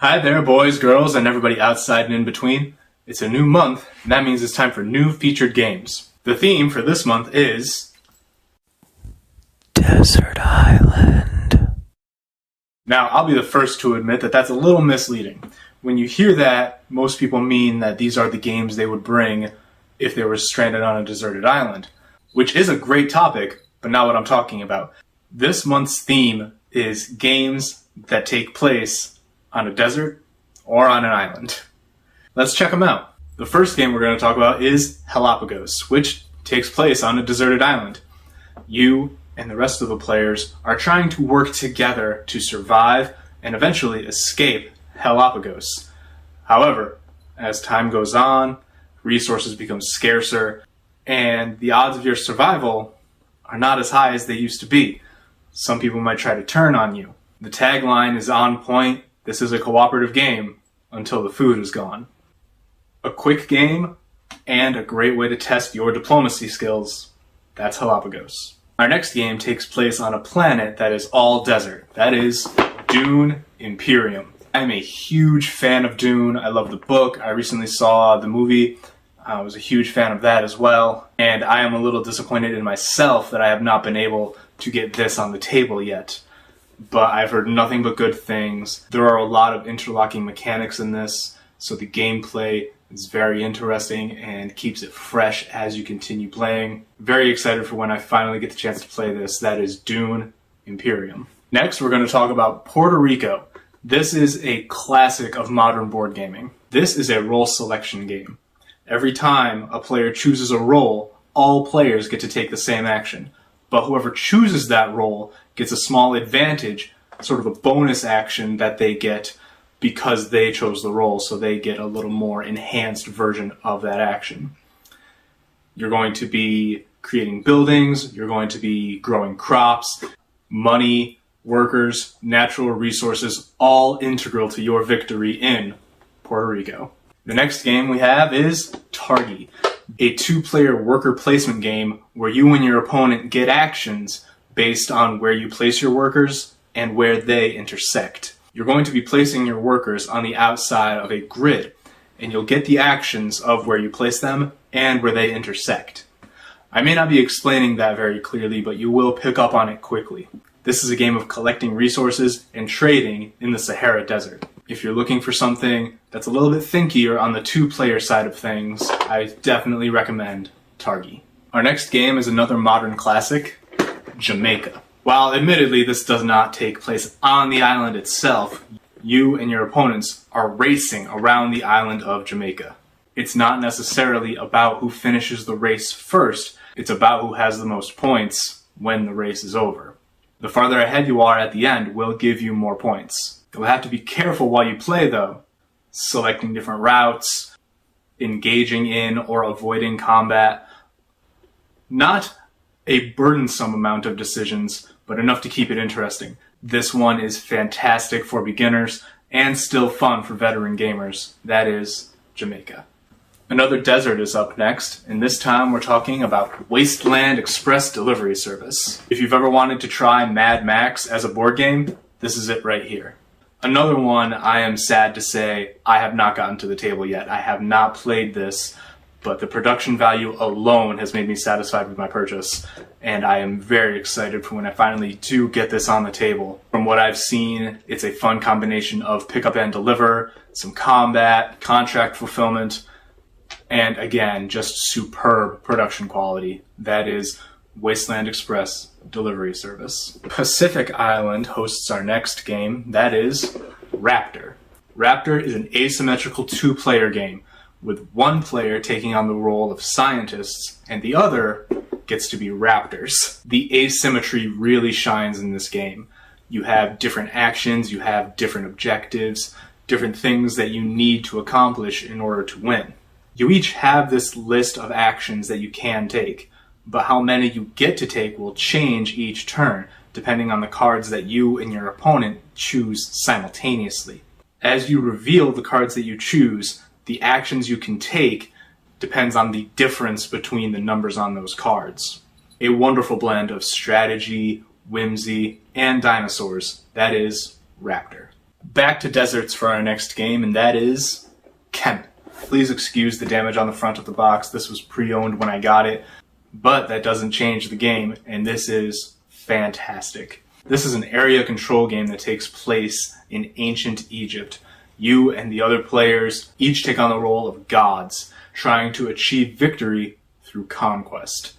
Hi there, boys, girls, and everybody outside and in between. It's a new month, and that means it's time for new featured games. The theme for this month is Desert Island. Now, I'll be the first to admit that that's a little misleading. When you hear that, most people mean that these are the games they would bring if they were stranded on a deserted island, which is a great topic, but not what I'm talking about. This month's theme is games that take place on a desert or on an island. Let's check them out. The first game we're going to talk about is Jalapagos, which takes place on a deserted island. You and the rest of the players are trying to work together to survive and eventually escape Jalapagos. However, as time goes on, resources become scarcer, and the odds of your survival are not as high as they used to be. Some people might try to turn on you. The tagline is on point. This is a cooperative game until the food is gone. A quick game and a great way to test your diplomacy skills. That's Jalapagos. Our next game takes place on a planet that is all desert. That is Dune Imperium. I'm a huge fan of Dune. I love the book. I recently saw the movie. I was a huge fan of that as well. And I am a little disappointed in myself that I have not been able to get this on the table yet. But I've heard nothing but good things. There are a lot of interlocking mechanics in this, so the gameplay is very interesting and keeps it fresh as you continue playing. Very excited for when I finally get the chance to play this. That is Dune Imperium. Next, we're going to talk about Puerto Rico. This is a classic of modern board gaming. This is a role selection game. Every time a player chooses a role, all players get to take the same action. But whoever chooses that role gets a small advantage, sort of a bonus action that they get because they chose the role, so they get a little more enhanced version of that action. You're going to be creating buildings, you're going to be growing crops, money, workers, natural resources, all integral to your victory in Puerto Rico. The next game we have is Targi, a two-player worker placement game where you and your opponent get actions based on where you place your workers and where they intersect. You're going to be placing your workers on the outside of a grid, and you'll get the actions of where you place them and where they intersect. I may not be explaining that very clearly, but you will pick up on it quickly. This is a game of collecting resources and trading in the Sahara Desert. If you're looking for something that's a little bit thinkier on the two-player side of things, I definitely recommend Targi. Our next game is another modern classic, Jamaica. While admittedly this does not take place on the island itself, you and your opponents are racing around the island of Jamaica. It's not necessarily about who finishes the race first, it's about who has the most points when the race is over. The farther ahead you are at the end will give you more points. You'll have to be careful while you play though, selecting different routes, engaging in or avoiding combat. Not a burdensome amount of decisions, but enough to keep it interesting. This one is fantastic for beginners and still fun for veteran gamers. That is Jamaica. Another desert is up next, and this time we're talking about Wasteland Express delivery service. If you've ever wanted to try Mad Max as a board game, this is it right here. Another one I am sad to say I have not gotten to the table yet. I have not played this, but the production value alone has made me satisfied with my purchase, and I am very excited for when I finally do get this on the table. From what I've seen, it's a fun combination of pick up and deliver, some combat, contract fulfillment, and again, just superb production quality. That is Wasteland Express delivery service. Pacific Island hosts our next game. That is Raptor. Raptor is an asymmetrical two-player game, with one player taking on the role of scientists and the other gets to be raptors. The asymmetry really shines in this game. You have different actions, you have different objectives, different things that you need to accomplish in order to win. You each have this list of actions that you can take, but how many you get to take will change each turn, depending on the cards that you and your opponent choose simultaneously. As you reveal the cards that you choose, the actions you can take depends on the difference between the numbers on those cards. A wonderful blend of strategy, whimsy, and dinosaurs. That is Raptor. back to deserts for our next game, and that is Kemet. Please excuse the damage on the front of the box. This was pre-owned when I got it, but that doesn't change the game, and this is fantastic. This is an area control game that takes place in ancient Egypt. You and the other players each take on the role of gods, trying to achieve victory through conquest.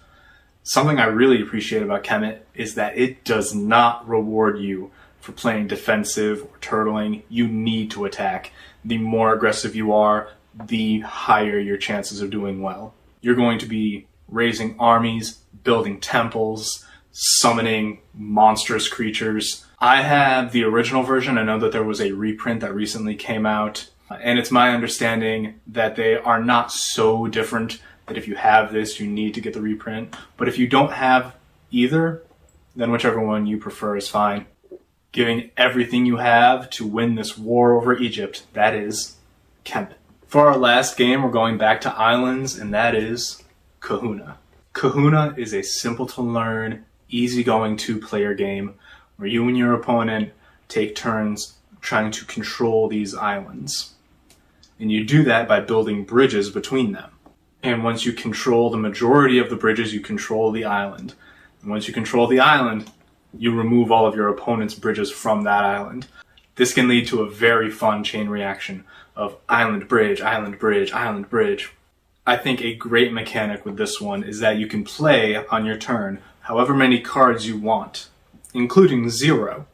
Something I really appreciate about Kemet is that it does not reward you for playing defensive or turtling. You need to attack. The more aggressive you are, the higher your chances of doing well. You're going to be raising armies, building temples, summoning monstrous creatures. I have the original version. I know that there was a reprint that recently came out, and it's my understanding that they are not so different that if you have this, you need to get the reprint. But if you don't have either, then whichever one you prefer is fine. Giving everything you have to win this war over Egypt, that is Kemet. For our last game, we're going back to islands, and that is Kahuna. Kahuna is a simple to learn, easygoing two-player game where you and your opponent take turns trying to control these islands. And you do that by building bridges between them. And once you control the majority of the bridges, you control the island. And once you control the island, you remove all of your opponent's bridges from that island. This can lead to a very fun chain reaction of island bridge, island bridge, island bridge. I think a great mechanic with this one is that you can play on your turn however many cards you want, including 0.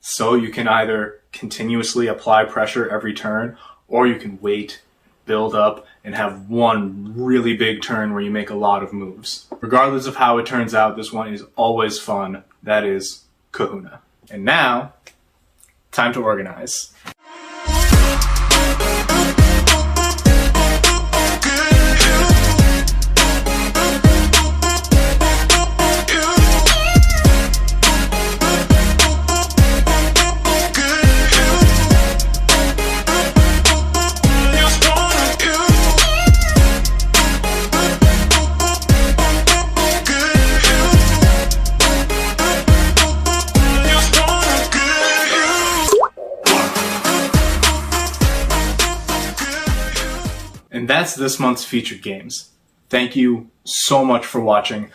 So you can either continuously apply pressure every turn, or you can wait, build up, and have one really big turn where you make a lot of moves. Regardless of how it turns out, this one is always fun. That is Kahuna. And now, time to organize. And that's this month's featured games. Thank you so much for watching.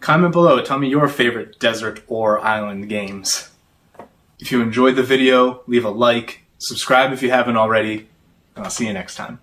Comment below, tell me your favorite desert or island games. If you enjoyed the video, leave a like, subscribe if you haven't already, and I'll see you next time.